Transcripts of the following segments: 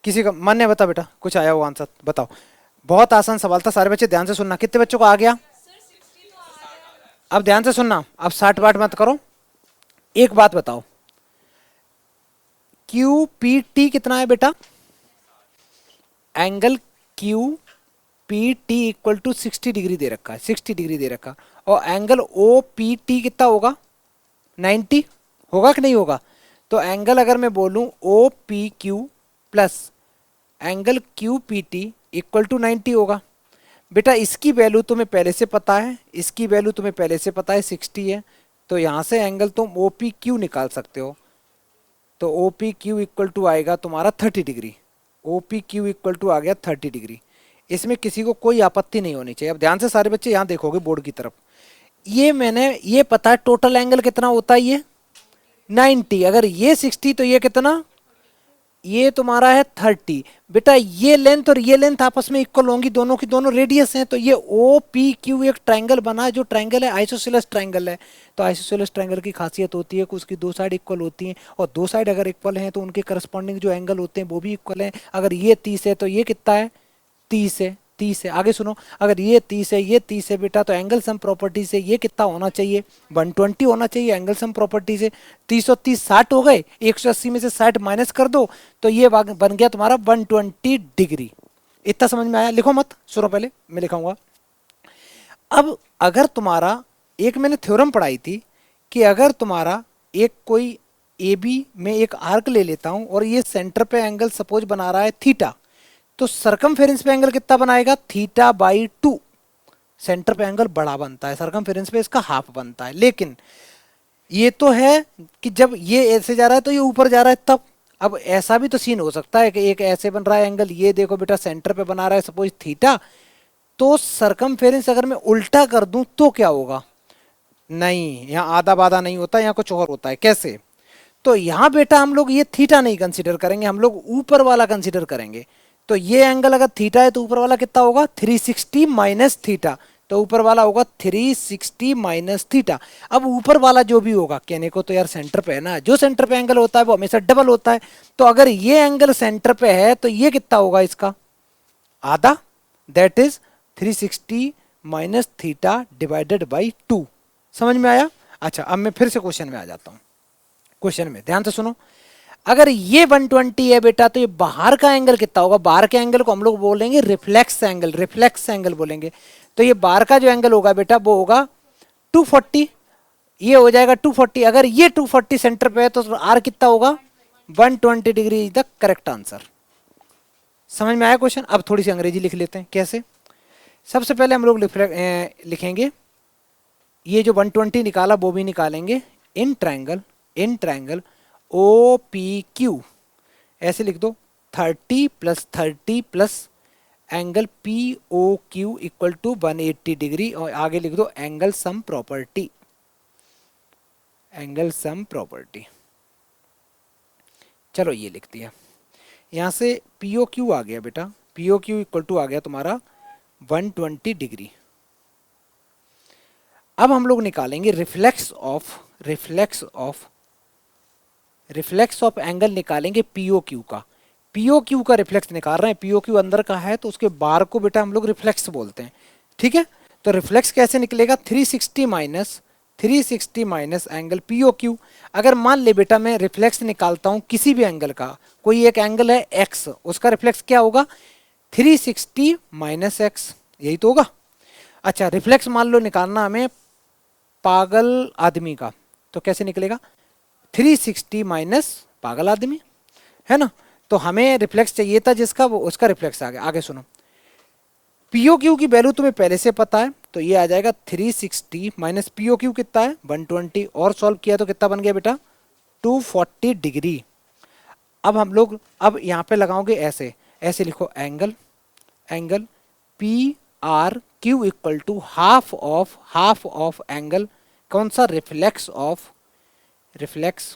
किसी का मन है? बता बेटा, कुछ आया हो आंसर बताओ। बहुत आसान सवाल था, सारे बच्चे ध्यान से सुनना। कितने बच्चों को आ गया? अब ध्यान से सुनना, अब 60 वाट मत करो। एक बात बताओ, क्यू पी टी कितना है बेटा? Angle Q P T equal to 60 degree दे रखा है, 60 डिग्री दे रखा। और एंगल ओ पी टी कितना होगा? 90 होगा कि नहीं होगा? तो एंगल अगर मैं बोलूं O P Q plus angle Q P T equal to 90 होगा। बेटा इसकी वैल्यू तुम्हें पहले से पता है, इसकी वैल्यू तुम्हें पहले से पता है 60 है। तो यहां से एंगल तुम ओ पी क्यू निकाल सकते हो। तो O P Q equal to आएगा तुम्हारा 30 degree. O P Q equal to आ गया 30 डिग्री। इसमें किसी को कोई आपत्ति नहीं होनी चाहिए। अब ध्यान से सारे बच्चे यहाँ देखोगे बोर्ड की तरफ। ये मैंने ये पता है टोटल एंगल कितना होता है, ये 90। अगर ये 60 तो ये कितना? ये तुम्हारा है 30। बेटा ये लेंथ और ये लेंथ आपस में इक्वल होंगी, दोनों की दोनों रेडियस हैं। तो ये ओ पी क्यू एक ट्रायंगल बना है, जो ट्रायंगल है आइसोसेलेस ट्रायंगल है। तो आइसोसेलेस ट्रायंगल की खासियत होती है कि उसकी दो साइड इक्वल होती हैं, और दो साइड अगर इक्वल हैं तो उनके करस्पॉन्डिंग जो एंगल होते हैं वो भी इक्वल हैं। अगर ये 30 है तो ये कितना है? 30 है। 30 है। आगे सुनो, अगर ये 30 है, ये 30 है बेटा, तो एंगल सम प्रॉपर्टी से ये कितना होना चाहिए? 120 होना चाहिए एंगल सम प्रॉपर्टी से। 30 और 30 60 हो गए, 180 में से 60 माइनस कर दो, तो ये बन गया तुम्हारा 120 डिग्री। इतना समझ में आया? लिखो मत, सुनो पहले मैं लिखाऊंगा। अब अगर तुम्हारा, एक मैंने थ्योरम पढ़ाई थी कि अगर तुम्हारा एक कोई ए बी में एक आर्क ले लेता हूं और ये सेंटर पे एंगल सपोज बना रहा है थीटा, तो सरकमफेरेंस पे एंगल कितना बनाएगा? Theta by 2। सेंटर पे एंगल बड़ा बनता है, सरकमफेरेंस पे इसका हाफ बनता है। लेकिन ये तो है कि जब ये ऐसे जा रहा है तो ये ऊपर जा रहा है तब। अब ऐसा भी तो सीन हो सकता है कि एक ऐसे बन रहा है एंगल, ये देखो बेटा सेंटर पे बना रहा है सपोज थीटा, तो सरकमफेरेंस अगर मैं उल्टा कर दूं तो क्या होगा? नहीं, यहाँ आधा बाधा नहीं होता, यहाँ कुछ और होता है। कैसे? तो यहां बेटा हम लोग ये थीटा नहीं कंसीडर करेंगे, हम लोग ऊपर वाला कंसीडर करेंगे। तो ये एंगल अगर थीटा है तो ऊपर वाला कितना होगा? 360 माइनस थीटा। तो ऊपर वाला होगा 360 माइनस थीटा। अब ऊपर वाला जो भी होगा, कहने को तो यार सेंटर पे है ना, जो सेंटर पे एंगल होता है वो हमेशा डबल होता है। तो अगर ये एंगल सेंटर पे है तो ये कितना होगा इसका? आधा, that is 360 minus theta divided by 2। समझ में आया? अच्छा, अब मैं फिर से क्वेश्चन में आ जाता हूं। क्वेश्चन में ध्यान से सुनो। अगर ये 120 है बेटा, तो ये बाहर का एंगल कितना होगा? बाहर के एंगल को हम लोग बोलेंगे रिफ्लेक्स एंगल, रिफ्लेक्स एंगल बोलेंगे। तो ये बाहर का जो एंगल होगा बेटा वो होगा 240। ये हो जाएगा 240। अगर ये 240 सेंटर पे है तो आर कितना होगा? 120 degree is the correct answer. समझ में आया क्वेश्चन? अब थोड़ी सी अंग्रेजी लिख लेते हैं। कैसे? सबसे पहले हम लोग लिखेंगे, ये जो 120 निकाला वो भी निकालेंगे in triangle, in triangle O P Q. ऐसे लिख दो 30 plus 30 plus angle P O Q equal to 180 degree, और आगे लिख दो angle sum property, angle sum property. चलो ये लिख दिया। यहाँ से पी ओ क्यू आ गया बेटा, P O Q equal to आ गया तुम्हारा 120 डिग्री। अब हम लोग निकालेंगे reflex of, reflex of angle निकालेंगे पीओ क्यू का। पीओ क्यू का रिफ्लेक्स निकाल रहे हैं, पीओ क्यू अंदर का है तो उसके बार को बेटा हम लोग रिफ्लेक्स बोलते हैं। ठीक है? तो रिफ्लेक्स कैसे निकलेगा? 360 माइनस एंगल पीओ क्यू। अगर मान ले बेटा मैं रिफ्लेक्स निकालता हूं किसी भी एंगल का, कोई एक एंगल है एक्स, उसका रिफ्लेक्स क्या होगा? 360 माइनस एक्स, यही तो होगा। अच्छा, रिफ्लेक्स मान लो निकालना हमें पागल आदमी का, तो कैसे निकलेगा? 360 माइनस पागल आदमी, है ना? तो हमें रिफ्लेक्स चाहिए था जिसका, वो उसका रिफ्लेक्स आ गया। आगे सुनो, पीओ क्यू की वैल्यू तुम्हें पहले से पता है, तो ये आ जाएगा 360 माइनस पीओ क्यू कितना है? 120, और सॉल्व किया तो कितना बन गया बेटा? 240 डिग्री। अब हम लोग अब यहाँ पे लगाओगे ऐसे, ऐसे लिखो angle, angle P R Q equal to half of angle कौन सा? Reflex of, reflex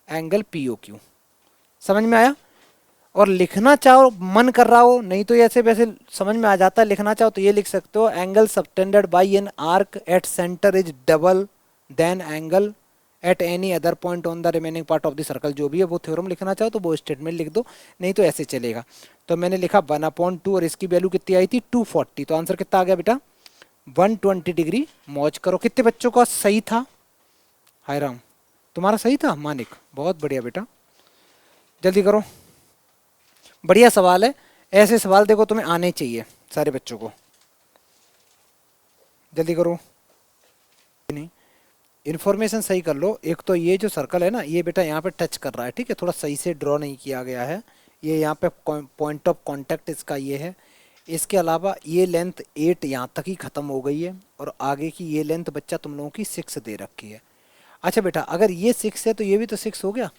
angle P O Q. समझ में आया? और लिखना चाहो, मन कर रहा हो, नहीं तो ऐसे वैसे समझ में आ जाता है, लिखना चाहो तो ये लिख सकते हो, angle subtended by an arc at centre is double then angle at any other point on the remaining part of the circle, जो भी है वो थ्योरम लिखना चाहो तो वो स्टेटमेंट लिख दो, नहीं तो ऐसे चलेगा। तो मैंने लिखा 1/2 और इसकी वैल्यू कितनी आई थी 240, तो आंसर कितना आ गया बेटा 120 डिग्री। मौज करो। कितने बच्चों का सही था? हाय राम, तुम्हारा सही था मानिक, बहुत बढ़िया बेटा, जल्दी करो। बढ़िया सवाल है, ऐसे सवाल देखो तुम्हें आने चाहिए सारे बच्चों को, जल्दी करो। नहीं, इन्फॉर्मेशन सही कर लो। एक तो ये जो सर्कल है ना, ये बेटा यहाँ पे टच कर रहा है, ठीक है, थोड़ा सही से ड्रॉ नहीं किया गया है। ये यहाँ पे पॉइंट ऑफ कांटेक्ट इसका ये है। इसके अलावा ये लेंथ 8 यहाँ तक ही ख़त्म हो गई है, और आगे की ये लेंथ बच्चा तुम लोगों की 6 दे रखी है। अच्छा बेटा, अगर ये 6 है तो ये भी तो 6 हो गया,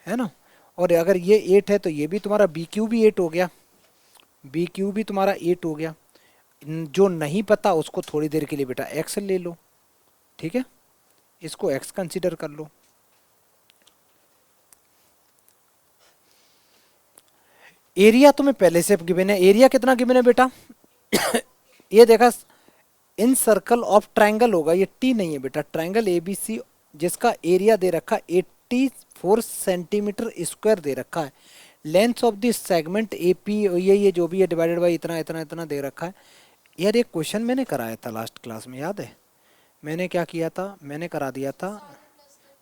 है ना। और अगर ये 8 है तो ये भी तुम्हारा बी क्यू भी 8 हो गया, बी क्यू भी तुम्हारा 8 हो गया। जो नहीं पता उसको थोड़ी देर के लिए बेटा एक्स ले लो, ठीक है, इसको एक्स कंसीडर कर लो। एरिया तुम्हें पहले से गिवन है। एरिया कितना गिवन है बेटा? ये देखा, इन सर्कल ऑफ ट्रायंगल होगा, ये टी नहीं है बेटा, ट्रायंगल एबीसी जिसका एरिया दे रखा 84 सेंटीमीटर स्क्वायर दे रखा है। Length of this segment AP ये जो भी है डिवाइडेड बाई इतना इतना इतना दे रखा है। यार एक क्वेश्चन मैंने कराया था लास्ट क्लास में, याद है? मैंने क्या किया था, मैंने करा दिया था,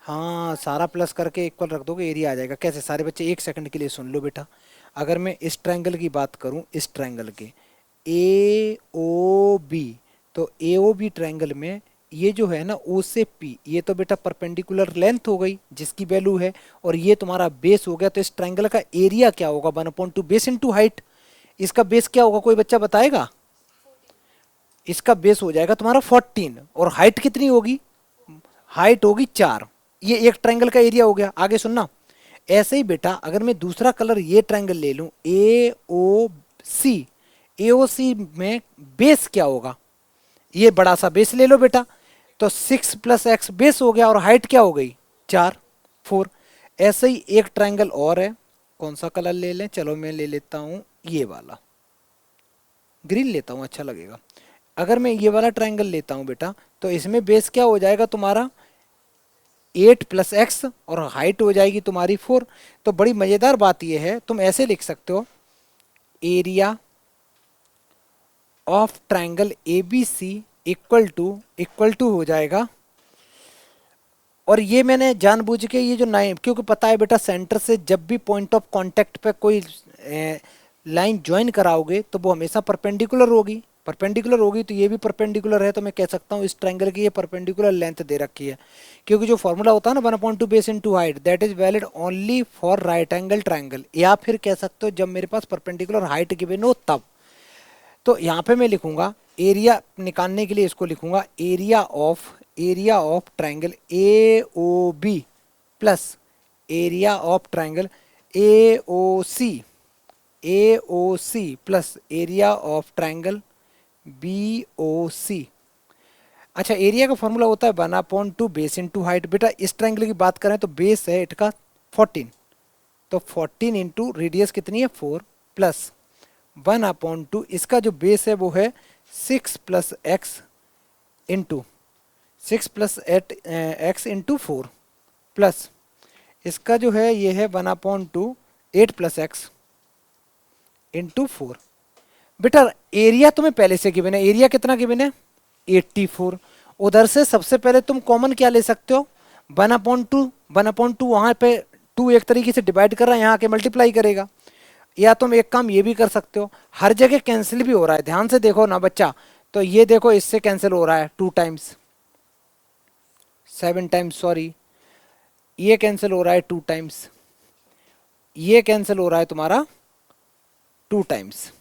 हाँ सारा प्लस करके इक्वल रख दोगे एरिया आ जाएगा। कैसे? सारे बच्चे एक सेकंड के लिए सुन लो बेटा। अगर मैं इस ट्रायंगल की बात करूं, इस ट्रायंगल के ए ओ बी, तो ए ओ बी ट्रायंगल में ये जो है ना ओ से पी, ये तो बेटा परपेंडिकुलर लेंथ हो गई जिसकी वैल्यू है, और ये तुम्हारा बेस हो गया। तो इस ट्रायंगल का एरिया क्या होगा? 1/2 बेस इंटू हाइट। इसका बेस क्या होगा, कोई बच्चा बताएगा? इसका बेस हो जाएगा तुम्हारा 14, और हाइट कितनी होगी? हाइट होगी 4। ये एक ट्रायंगल का एरिया हो गया। आगे सुनना, ऐसे ही बेटा अगर मैं दूसरा कलर ये ट्रायंगल ले लूं ए ओ सी, ए ओ सी में बेस क्या होगा? ये बड़ा सा बेस ले लो बेटा, तो 6 प्लस एक्स बेस हो गया, और हाइट क्या हो गई 4 4। ऐसे ही एक ट्रायंगल और है, कौन सा कलर ले लें? चलो मैं ले लेता हूं ये वाला, ग्रीन लेता हूं, अच्छा लगेगा। अगर मैं ये वाला ट्रायंगल लेता हूं बेटा, तो इसमें बेस क्या हो जाएगा तुम्हारा 8 प्लस एक्स, और हाइट हो जाएगी तुम्हारी 4। तो बड़ी मज़ेदार बात यह है, तुम ऐसे लिख सकते हो area of triangle A B C equal to हो जाएगा। और ये मैंने जानबूझ के ये जो नाइन, क्योंकि पता है बेटा सेंटर से जब भी पॉइंट ऑफ कांटेक्ट पे कोई लाइन ज्वाइन कराओगे तो वो हमेशा परपेंडिकुलर होगी, परपेंडिकुलर होगी, तो ये भी परपेंडिकुलर है। तो मैं कह सकता हूँ इस ट्रायंगल की ये परपेंडिकुलर लेंथ दे रखी है, क्योंकि जो फॉर्मूला होता है ना 1/2 base into height, that is valid only for right angle triangle. या फिर कह सकते हो जब मेरे पास परपेंडिकुलर हाइट गिवन हो तब। तो यहाँ पे मैं लिखूंगा एरिया निकालने के लिए, इसको लिखूंगा area of triangle A O B plus area of triangle A O C plus area of triangle B O C. अच्छा, एरिया का फॉर्मूला होता है 1/2 बेस इंटू हाइट। बेटा इस ट्रायंगल की बात करें तो बेस है इसका 14, तो 14 इंटू रेडियस कितनी है 4, प्लस 1/2 इसका जो बेस है वो है 6 plus x into 6 plus 8 x into 4, plus इसका जो है ये है 1/2 8 प्लस एक्स इंटू 4। बेटा एरिया तुम्हें पहले से गिवन है, एरिया कितना गिवन है 84। उधर से सबसे पहले तुम कॉमन क्या ले सकते हो 1/2 वहां पे 2 एक तरीके से डिवाइड कर रहा है, यहाँ आके मल्टीप्लाई करेगा। या तुम एक काम ये भी कर सकते हो, हर जगह कैंसिल भी हो रहा है, ध्यान से देखो ना बच्चा। तो ये देखो इससे कैंसिल हो रहा है 2 टाइम्स 7 टाइम्स, सॉरी ये कैंसिल हो रहा है 2 टाइम्स, ये कैंसिल हो रहा है तुम्हारा 2 टाइम्स।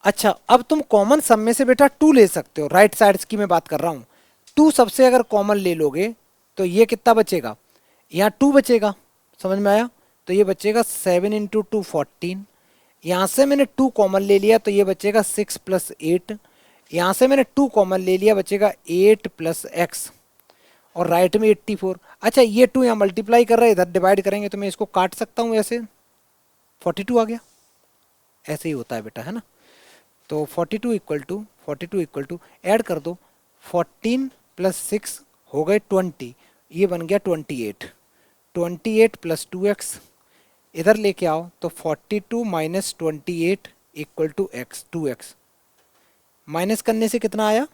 अच्छा, अब तुम कॉमन सम में से बेटा 2 ले सकते हो, राइट साइड की मैं बात कर रहा हूं। 2 सबसे अगर कॉमन ले लोगे तो ये कितना बचेगा, यहाँ 2 बचेगा, समझ में आया? तो ये बचेगा 7 इंटू 2 14। यहाँ से मैंने 2 कॉमन ले लिया तो ये बचेगा 6 प्लस 8। यहाँ से मैंने 2 कॉमन ले लिया, बचेगा 8 प्लस एक्स, और राइट में 84। अच्छा, ये 2 यहाँ मल्टीप्लाई कर रहा है, इधर डिवाइड करेंगे तो मैं इसको काट सकता हूँ ऐसे, 42 आ गया। ऐसे ही होता है बेटा, है ना। तो 42 इक्वल टू ऐड कर दो 14 प्लस 6 हो गए 20, ये बन गया 28, 28 प्लस 2x, इधर लेके आओ तो 42 minus 28 equal to x, 2x minus करने से कितना आया,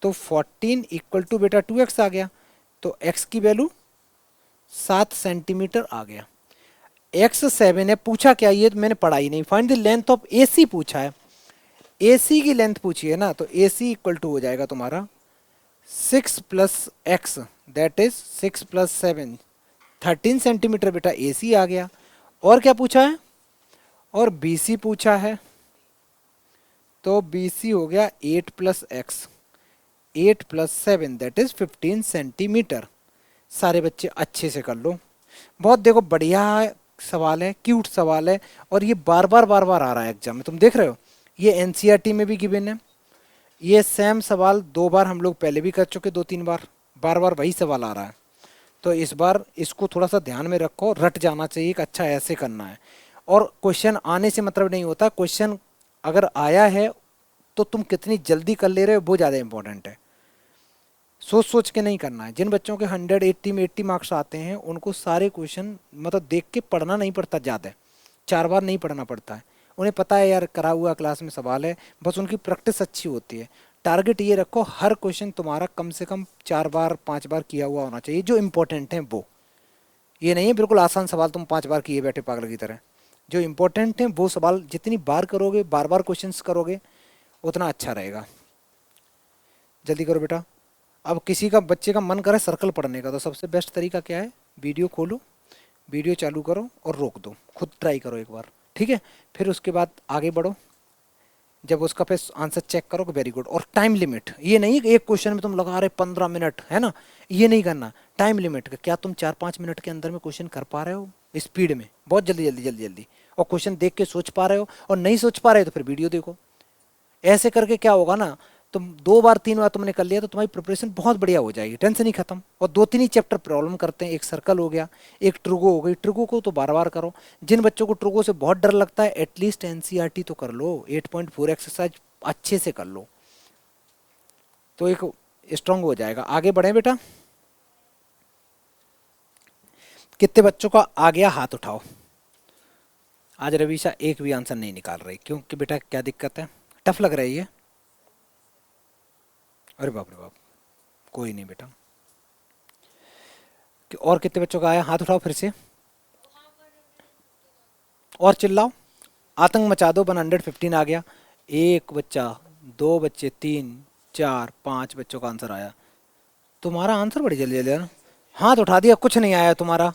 तो 14 इक्वल टू बेटा 2x आ गया, तो x की वैल्यू 7 सेंटीमीटर आ गया। x 7 है, पूछा क्या ये तो मैंने पढ़ा ही नहीं, find the length of AC पूछा है, AC की लेंथ पूछी है ना, तो AC इक्वल टू हो जाएगा तुम्हारा 6 plus x, that is 6 plus 7, 13 centimetre बेटा AC आ गया। और क्या पूछा है, और BC पूछा है, तो BC हो गया 8 plus x, 8 plus 7 that is 15 centimetre. सारे बच्चे अच्छे से कर लो, बहुत देखो बढ़िया सवाल है, क्यूट सवाल है, और ये बार बार आ रहा है एग्जाम में, तुम देख रहे हो, ये एनसीईआरटी में भी गिवन है, ये सेम सवाल 2 बार हम लोग पहले भी कर चुके, 2-3 बार, बार बार वही सवाल आ रहा है। तो इस बार इसको थोड़ा सा ध्यान में रखो, रट जाना चाहिए कि अच्छा ऐसे करना है। और क्वेश्चन आने से मतलब नहीं होता, क्वेश्चन अगर आया है तो तुम कितनी जल्दी कर ले रहे हो वो ज़्यादा इंपॉर्टेंट है, सोच सोच के नहीं करना है। जिन बच्चों के 180 में 80 मार्क्स आते हैं उनको सारे क्वेश्चन मतलब देख के पढ़ना नहीं पड़ता, ज़्यादा 4 बार नहीं पढ़ना पड़ता है, उन्हें पता है यार करा हुआ क्लास में सवाल है, बस उनकी प्रैक्टिस अच्छी होती है। टारगेट ये रखो हर क्वेश्चन तुम्हारा कम से कम 4 बार 5 बार किया हुआ होना चाहिए, जो इंपॉर्टेंट है वो, ये नहीं है बिल्कुल आसान सवाल तुम 5 बार किए बैठे पागल की तरह। जो इंपॉर्टेंट है वो सवाल जितनी बार करोगे, बार बार क्वेश्चन करोगे, उतना अच्छा रहेगा। जल्दी करो बेटा। अब किसी का बच्चे का मन करे सर्कल पढ़ने का, तो सबसे बेस्ट तरीका क्या है, वीडियो खोलो, वीडियो चालू करो और रोक दो, खुद ट्राई करो एक बार, ठीक है, फिर उसके बाद आगे बढ़ो, जब उसका फिर आंसर चेक करो वेरी गुड। और टाइम लिमिट, ये नहीं कि एक क्वेश्चन में तुम लगा रहे 15 मिनट, है ना, ये नहीं करना। टाइम लिमिट का क्या तुम 4-5 मिनट के अंदर में क्वेश्चन कर पा रहे हो स्पीड में, बहुत जल्दी जल्दी जल्दी जल्दी, और क्वेश्चन देख के सोच पा रहे हो, और नहीं सोच पा रहे हो तो फिर वीडियो देखो। ऐसे करके क्या होगा ना, तुम 2 बार 3 बार तुमने कर लिया तो तुम्हारी प्रिपरेशन बहुत बढ़िया हो जाएगी, टेंशन ही खत्म। और 2-3 ही चैप्टर प्रॉब्लम करते हैं, एक सर्कल हो गया, एक ट्रुगो हो गई, ट्रुगो को तो बार बार करो। जिन बच्चों को ट्रुगो से बहुत डर लगता है एटलीस्ट एनसीईआरटी तो कर लो, 8.4 एक्सरसाइज अच्छे से कर लो, तो एक स्ट्रांग हो जाएगा। आगे बढ़े बेटा, कितने बच्चों का आ गया हाथ उठाओ। आज रवीशा एक भी आंसर नहीं निकाल रही, क्योंकि बेटा क्या दिक्कत है, टफ लग रही है। अरे बाप रे बाप, कोई नहीं बेटा। और कितने बच्चों का आया हाथ उठाओ फिर से, और चिल्लाओ, आतंक मचा दो। 115 आ गया, एक बच्चा, 2 बच्चे, 3, 4, 5 बच्चों का आंसर आया। तुम्हारा आंसर बड़ी जल्दी जल्दी है ना, हाथ उठा दिया, कुछ नहीं आया तुम्हारा।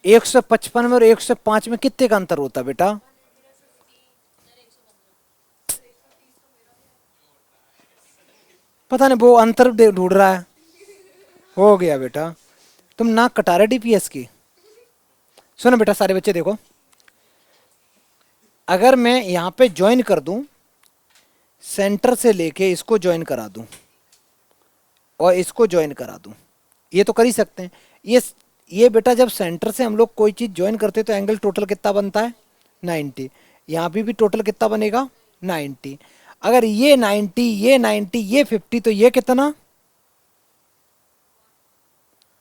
155 में और 105 में कितने का अंतर होता बेटा, पता नहीं वो अंतर ढूंढ रहा है। हो गया बेटा, तुम नाक कटा रहे डीपीएस की। सुनो बेटा सारे बच्चे देखो, अगर मैं यहाँ पे ज्वाइन कर दूं, सेंटर से लेके इसको ज्वाइन करा दूं और इसको ज्वाइन करा दूं, ये तो कर ही सकते हैं। ये बेटा जब सेंटर से हम लोग कोई चीज़ ज्वाइन करते हैं तो एंगल टोटल कितना बनता है, 90। यहाँ भी टोटल कितना बनेगा, 90। अगर ये 90, ये 90, ये 50, तो ये कितना,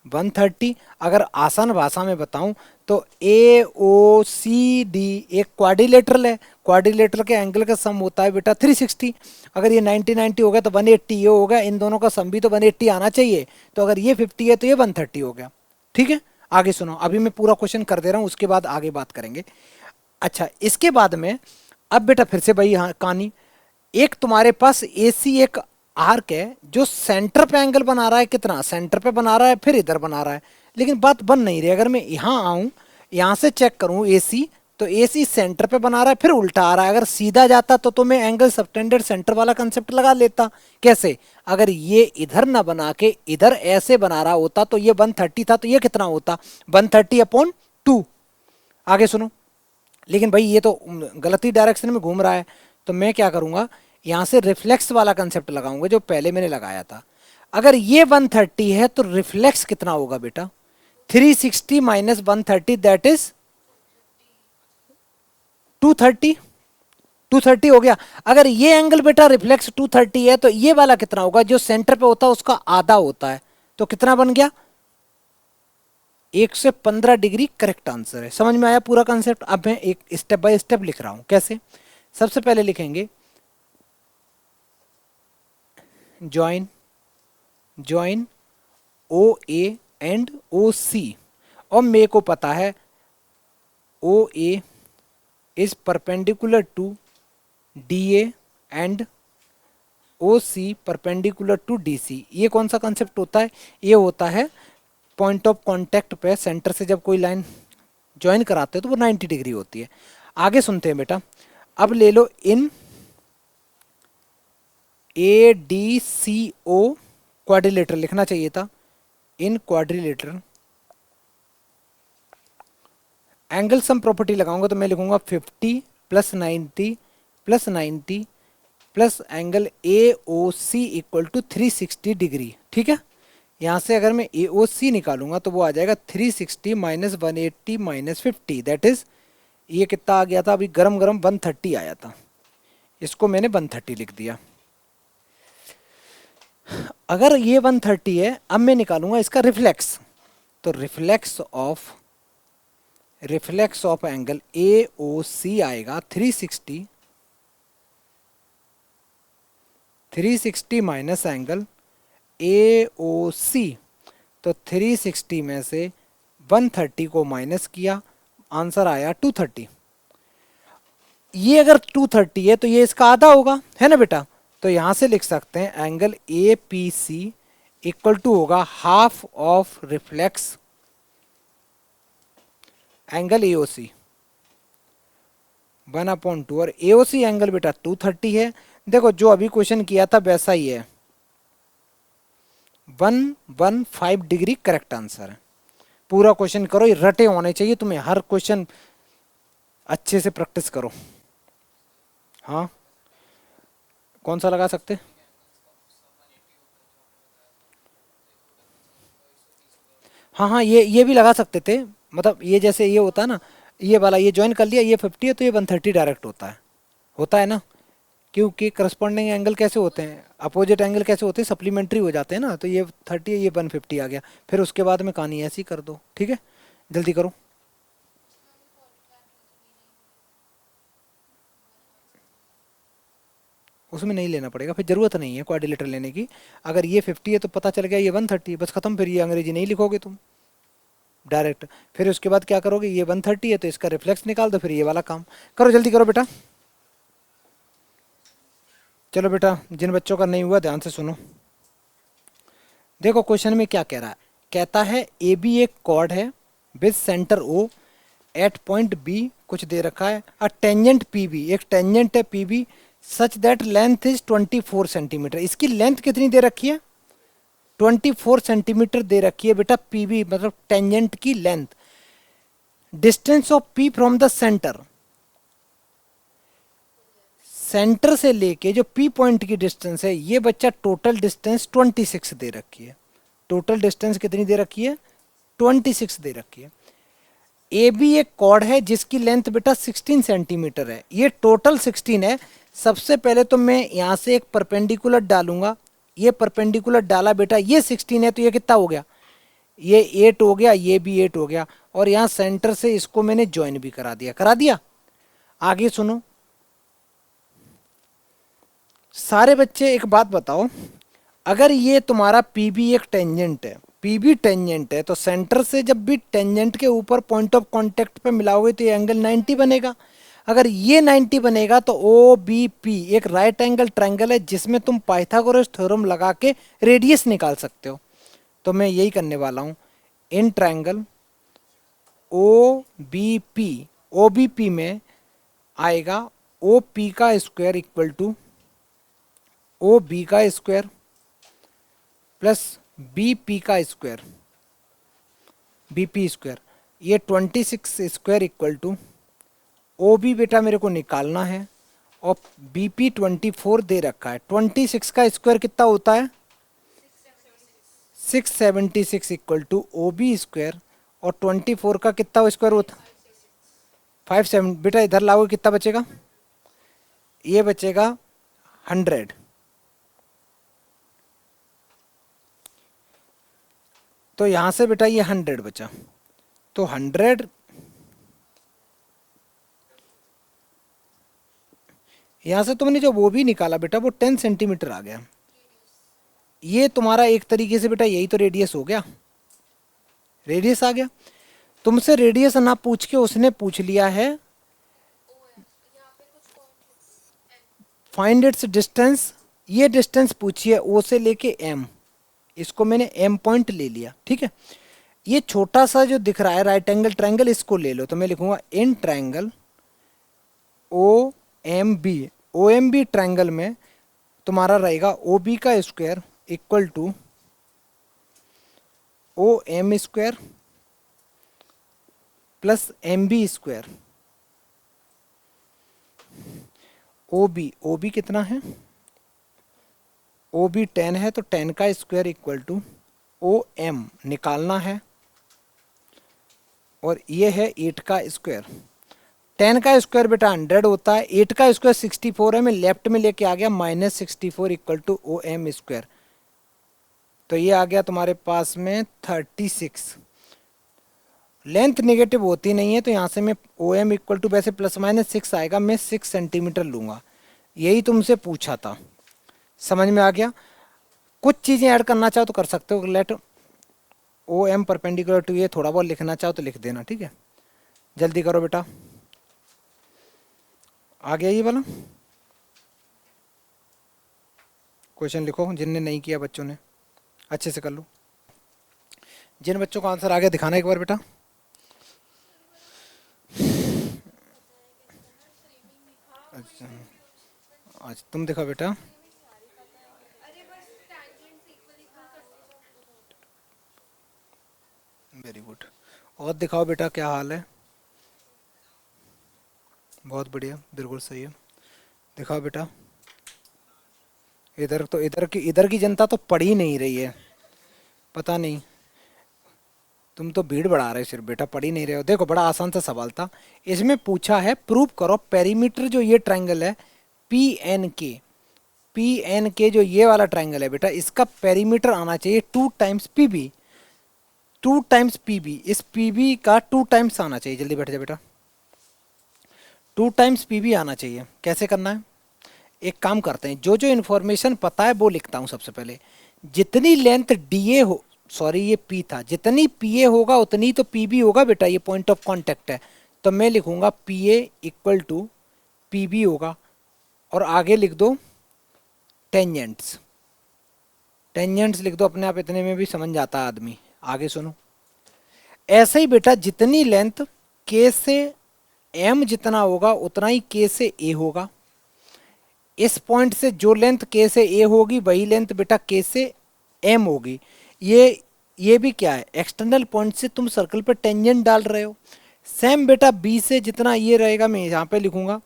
130। अगर आसान भाषा में बताऊं तो ए ओ सी डी एक क्वाड्रिलेटरल है, क्वाड्रिलेटरल के एंगल का सम होता है बेटा 360। अगर ये 90-90 हो गया तो 180 ये हो गया, इन दोनों का सम भी तो 180 आना चाहिए। तो अगर ये 50 है तो ये 130 हो गया, ठीक है। आगे सुनो, अभी मैं पूरा क्वेश्चन कर दे रहा हूँ, उसके बाद आगे बात करेंगे। अच्छा, इसके बाद में अब बेटा फिर से भाई यहाँ कहानी, एक तुम्हारे पास AC एक आर्क है जो सेंटर पे एंगल बना रहा है, कितना सेंटर पे बना रहा है, फिर इधर बना रहा है, लेकिन बात बन नहीं रही। अगर मैं यहाँ आऊं, यहाँ से चेक करूं AC, तो AC सेंटर पे बना रहा है फिर उल्टा आ रहा है। अगर सीधा जाता तो मैं एंगल सबटेंडेड सेंटर वाला कंसेप्ट लगा लेता। कैसे, अगर ये इधर ना बना के इधर ऐसे बना रहा होता तो ये 130 था, तो ये कितना होता, 130/2। आगे सुनो, लेकिन भाई ये तो गलती डायरेक्शन में घूम रहा है, तो मैं क्या करूंगा, यहां से रिफ्लेक्स वाला कंसेप्ट लगाऊंगा जो पहले मैंने लगाया था। अगर ये 130 है तो रिफ्लेक्स कितना होगा बेटा, 360 माइनस 130 दैट इज 230। 230 हो गया। अगर ये एंगल बेटा रिफ्लेक्स 230 है तो ये वाला कितना होगा, जो सेंटर पे होता है उसका आधा होता है, तो कितना बन गया 115 डिग्री करेक्ट आंसर है। समझ में आया पूरा कंसेप्ट। अब मैं एक स्टेप बाय स्टेप लिख रहा हूं। कैसे, सबसे पहले लिखेंगे join join O A and O C, और मेरे को पता है O A is perpendicular to D A and O C perpendicular to D C. ये कौन सा कंसेप्ट होता है, ये होता है पॉइंट ऑफ कांटेक्ट पे सेंटर से जब कोई लाइन ज्वाइन कराते हो तो वो 90 डिग्री होती है। आगे सुनते हैं बेटा। अब ले लो इन A D C O quadrilateral लिखना चाहिए था, in quadrilateral angle sum property लगाऊंगा तो मैं लिखूंगा 50 plus 90 plus 90 plus angle A O C equal to 360 degree. ठीक है, यहाँ से अगर मैं ए ओ सी निकालूंगा तो वो आ जाएगा 360 माइनस 180 माइनस 50, दैट इज ये कितना आ गया था अभी गरम गरम 130 आया था, इसको मैंने 130 लिख दिया। अगर ये 130 है, अब मैं निकालूंगा इसका रिफ्लेक्स, तो reflex of angle A O सी आएगा 360 माइनस एंगल ए ओ सी, तो 360 में से 130 को माइनस किया, आंसर आया 230। ये अगर 230 है तो ये इसका आधा होगा, है ना बेटा, तो यहां से लिख सकते हैं angle A P C equal to होगा half of reflex angle A O C 1/2, और ए ओ सी एंगल बेटा 230 है। देखो जो अभी क्वेश्चन किया था वैसा ही है, 115 डिग्री करेक्ट आंसर है। पूरा क्वेश्चन करो, ये रटे होने चाहिए तुम्हें, हर क्वेश्चन अच्छे से प्रैक्टिस करो। हाँ, कौन सा लगा सकते, हाँ हाँ ये भी लगा सकते थे, मतलब ये जैसे ये होता है ना, ये वाला ये ज्वाइन कर लिया, ये 50 है तो ये 130 डायरेक्ट होता है ना, क्योंकि करस्पॉन्डिंग एंगल कैसे होते हैं, अपोजिट एंगल कैसे होते हैं, सप्लीमेंट्री हो जाते हैं ना, तो ये 30 है ये 150 आ गया, फिर उसके बाद में कहानी ऐसी कर दो। ठीक है, जल्दी करो। उसमें नहीं लेना पड़ेगा, फिर जरूरत नहीं है क्वाड्रिलेटरल लेने की। अगर ये 50 है तो पता चल गया ये 130 है, बस खत्म, फिर ये अंग्रेजी नहीं लिखोगे तुम डायरेक्ट। फिर उसके बाद क्या करोगे, ये 130 है तो इसका रिफ्लेक्स निकाल दो, फिर ये वाला काम करो, जल्दी करो बेटा। चलो बेटा, जिन बच्चों का नहीं हुआ ध्यान से सुनो। देखो क्वेश्चन में क्या कह रहा है, कहता है ए बी एक कॉर्ड है with centre O at point B, कुछ दे रखा है, अ टेंजेंट पी बी, एक टेंजेंट है P B such that length is 24 centimetre. इसकी लेंथ कितनी दे रखी है, 24 सेंटीमीटर दे रखी है बेटा पी बी, मतलब टेंजेंट की length. Distance of P from the centre, centre से लेके जो पी पॉइंट की डिस्टेंस है, ये बच्चा टोटल डिस्टेंस 26 दे रखी है। टोटल डिस्टेंस कितनी दे रखी है, 26 दे रखी है। ए बी एक कॉर्ड है जिसकी लेंथ बेटा 16 सेंटीमीटर है, ये टोटल 16 है। सबसे पहले तो मैं यहाँ से एक परपेंडिकुलर डालूंगा, ये परपेंडिकुलर डाला बेटा, ये 16 है तो ये कितना हो गया, ये 8 हो गया, ये भी 8 हो गया, और यहाँ सेंटर से इसको मैंने ज्वाइन भी करा दिया। आगे सुनो सारे बच्चे, एक बात बताओ, अगर ये तुम्हारा पी बी एक टेंजेंट है, पी बी टेंजेंट है, तो सेंटर से जब भी टेंजेंट के ऊपर पॉइंट ऑफ कांटेक्ट पे मिलाओगे तो ये एंगल 90 बनेगा। अगर ये 90 बनेगा तो ओ बी पी एक राइट एंगल ट्रायंगल है जिसमें तुम पाइथागोरस थ्योरम लगा के रेडियस निकाल सकते हो। तो मैं यही करने वाला हूँ, in triangle O B P में आएगा ओ पी का square equal to O B का स्क्वायर प्लस बी पी का स्क्वायर, बी पी स्क्वायर, ये 26 square equal to O B बेटा मेरे को निकालना है, और बी पी 24 दे रखा है, 26 का स्क्वायर कितना होता है 676 equal to O B square, और 24 का कितना स्क्वायर होता 57 बेटा, इधर लाओगे कितना बचेगा ये बचेगा 100। तो यहां से बेटा ये 100 बचा, तो 100 यहां से तुमने जो वो भी निकाला बेटा वो 10 सेंटीमीटर आ गया। ये तुम्हारा एक तरीके से बेटा यही तो रेडियस हो गया, रेडियस आ गया। तुमसे रेडियस ना पूछ के उसने पूछ लिया है फाइंड इट्स डिस्टेंस। ये डिस्टेंस पूछिए ओ से लेके एम, इसको मैंने एम पॉइंट ले लिया, ठीक है। ये छोटा सा जो दिख रहा है राइट एंगल ट्रायंगल, इसको ले लो, तो मैं लिखूंगा in triangle O M B. O M B triangle में तुम्हारा रहेगा ओ बी का square equal to O M square plus M B square. O B कितना है, ओ बी 10 है, तो 10 का square equal to O M निकालना है, और ये है 8 का स्क्वायर। 10 का स्क्वायर बेटा 100 होता है, 8 का स्क्वायर 64 है, मैं लेफ्ट में लेके आ गया -64 equal to O M square. तो ये आ गया तुम्हारे पास में 36। लेंथ नेगेटिव होती नहीं है, तो यहाँ से मैं ओ एम इक्वल टू वैसे ±6 आएगा, मैं 6 सेंटीमीटर लूँगा। यही तुमसे पूछा था, समझ में आ गया। कुछ चीज़ें ऐड करना चाहो तो कर सकते हो, let O M perpendicular to, ये थोड़ा बहुत लिखना चाहो तो लिख देना, ठीक है। जल्दी करो बेटा, आ गया ये वाला क्वेश्चन। लिखो जिनने नहीं किया बच्चों ने, अच्छे से कर लो। जिन बच्चों को आंसर आ गया दिखाना एक बार बेटा। अच्छा आज तुम दिखा बेटा। Very good. और दिखाओ बेटा क्या हाल है। बहुत बढ़िया, बिल्कुल सही है। दिखाओ बेटा। इधर तो इधर की जनता तो पढ़ ही नहीं रही है, पता नहीं। तुम तो भीड़ बढ़ा रहे हो, सिर्फ बेटा पढ़ ही नहीं रहे हो। देखो बड़ा आसान सा सवाल था, इसमें पूछा है प्रूव करो पेरीमीटर जो ये ट्रायंगल है पी एन के जो ये वाला ट्रायंगल है बेटा, इसका पेरीमीटर आना चाहिए 2 times P B, 2 times P B. इस पी बी का 2 टाइम्स आना चाहिए। जल्दी बैठ जा बेटा, 2 टाइम्स पी बी आना चाहिए। कैसे करना है, एक काम करते हैं, जो जो इन्फॉर्मेशन पता है वो लिखता हूँ सबसे पहले। जितनी लेंथ डी ए हो, सॉरी ये पी था, जितनी पी ए होगा उतनी तो पी बी होगा बेटा, ये पॉइंट ऑफ कांटेक्ट है। तो मैं लिखूंगा P A equal to P B होगा, और आगे लिख दो टेंजेंट्स। टेंजेंट्स लिख दो अपने आप, इतने में भी समझ जाता है आदमी। आगे सुनो, ऐसे ही बेटा जितनी लेंथ के से एम जितना होगा उतना ही के से ए होगा। इस पॉइंट से जो लेंथ के से ए होगी वही लेंथ बेटा के से एम होगी। ये भी क्या है, एक्सटर्नल पॉइंट से तुम सर्कल पर टेंजेंट डाल रहे हो। सेम बेटा बी से जितना ये रहेगा, मैं यहाँ पे लिखूंगा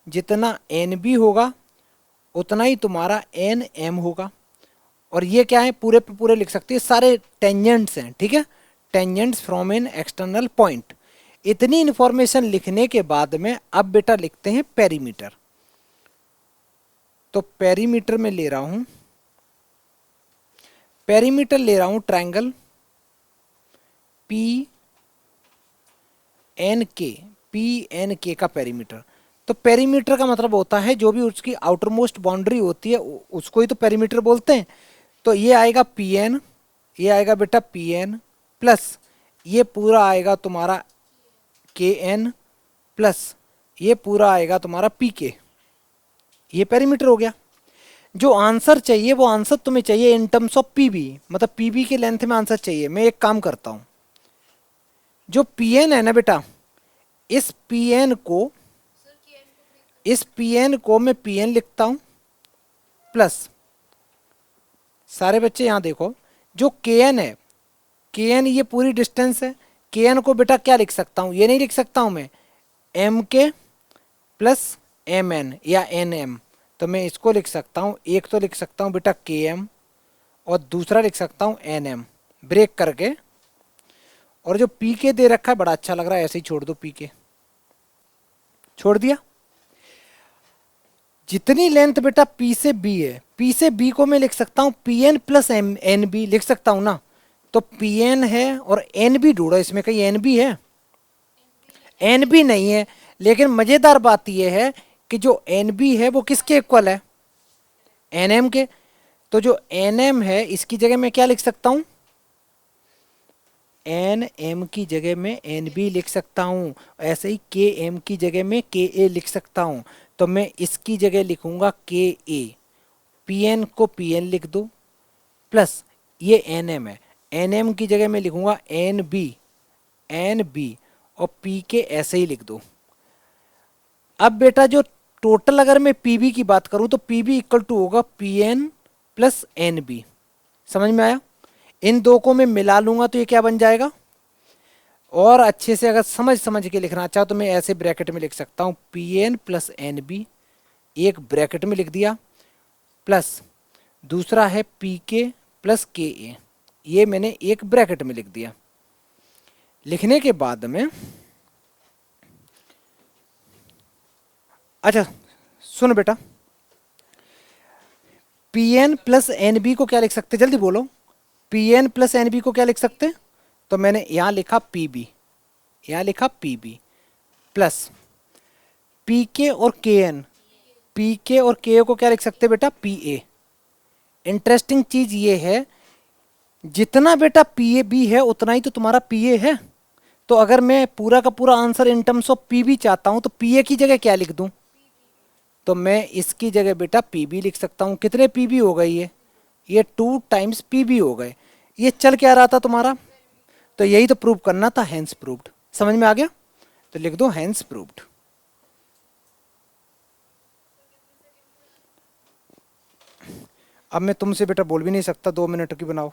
जितना एन बी होगा उतना ही तुम्हारा एन एम होगा। और ये क्या है, पूरे पे पूरे लिख सकते हैं, सारे टेंजेंट्स हैं, ठीक है। Tangents from an external point. इतनी इंफॉर्मेशन लिखने के बाद में अब बेटा लिखते हैं पेरीमीटर। तो पेरीमीटर में ले रहा हूं, पेरीमीटर ले रहा हूं ट्रायंगल पी एन के का पेरीमीटर। तो पेरीमीटर का मतलब होता है जो भी उसकी आउटर मोस्ट बाउंड्री होती है उसको ही तो पेरीमीटर बोलते हैं। तो ये आएगा पी एन, ये आएगा बेटा पी एन प्लस ये पूरा आएगा तुम्हारा के एन प्लस ये पूरा आएगा तुम्हारा पी के। ये पेरीमीटर हो गया। जो आंसर चाहिए वो आंसर तुम्हें चाहिए इन टर्म्स ऑफ पीबी, मतलब पीबी के लेंथ में आंसर चाहिए। मैं एक काम करता हूं, जो पीएन है ना बेटा, इस पीएन को मैं पीएन लिखता हूं प्लस, सारे बच्चे यहां देखो, जो केएन है, केएन ये पूरी डिस्टेंस है। केएन को बेटा क्या लिख सकता हूं, ये नहीं लिख सकता हूं मैं एम के प्लस एम एन या एन एम। तो मैं इसको लिख सकता हूं, एक तो लिख सकता हूं बेटा के एम और दूसरा लिख सकता हूं एन एम ब्रेक करके। और जो पी के दे रखा है बड़ा अच्छा लग रहा है, ऐसे ही छोड़ दो, पी के छोड़ दिया। जितनी लेंथ बेटा P से B है, P से B को मैं लिख सकता हूँ PN प्लस NB लिख सकता हूँ ना। तो PN है और NB ढूंढो, इसमें कहीं NB है? NB नहीं है। लेकिन मजेदार बात यह है कि जो NB है वो किसके इक्वल है? NM के। तो जो NM है इसकी जगह मैं क्या लिख सकता हूँ? NM की जगह में NB लिख सकता हूँ। ऐसे ही KM की जगह में KA लिख सकता हूँ। तो मैं इसकी जगह लिखूंगा KA, PN को PN लिख दो, प्लस ये NM है, NM की जगह मैं लिखूंगा NB और PK ऐसे ही लिख दो। अब बेटा जो टोटल अगर मैं PB की बात करूं तो PB इक्वल टू होगा PN प्लस NB। समझ में आया? इन दो को मैं मिला लूंगा तो ये क्या बन जाएगा? और अच्छे से अगर समझ समझ के लिखना चाहो तो मैं ऐसे ब्रैकेट में लिख सकता हूँ PN प्लस NB, एक ब्रैकेट में लिख दिया, प्लस दूसरा है PK प्लस KA, ये मैंने एक ब्रैकेट में लिख दिया। लिखने के बाद में अच्छा सुन बेटा, PN प्लस NB को क्या लिख सकते, जल्दी बोलो। PN प्लस NB को क्या लिख सकते? तो मैंने यहां लिखा PB, यहां लिखा PB प्लस PK और KN, PK और KA को क्या लिख सकते बेटा? PA। इंटरेस्टिंग चीज ये है, जितना बेटा PAB है उतना ही तो तुम्हारा PA है। तो अगर मैं पूरा का पूरा answer in terms of PB चाहता हूं तो PA की जगह क्या लिख दूं? तो मैं इसकी जगह बेटा PB लिख सकता हूं। कितने PB हो गए? ये 2 टाइम्स PB हो गए। ये चल क्या रहा था तुम्हारा? तो यही तो प्रूव करना था, हैंस प्रूव्ड। समझ में आ गया? तो लिख दो हैंस प्रूव्ड। अब मैं तुमसे बेटा बोल भी नहीं सकता, 2 मिनट की बनाओ।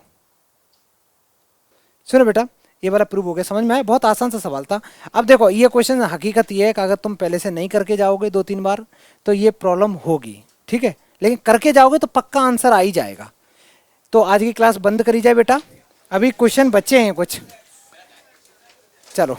सुनो बेटा, ये वाला प्रूव हो गया, समझ में आया? बहुत आसान सा सवाल था। अब देखो ये क्वेश्चन हकीकत ये है कि अगर तुम पहले से नहीं करके जाओगे 2-3 बार तो ये प्रॉब्लम होगी, ठीक है? लेकिन करके जाओगे तो पक्का आंसर आ ही जाएगा। तो आज की क्लास बंद करी जाए बेटा, अभी क्वेश्चन बचे हैं कुछ। चलो।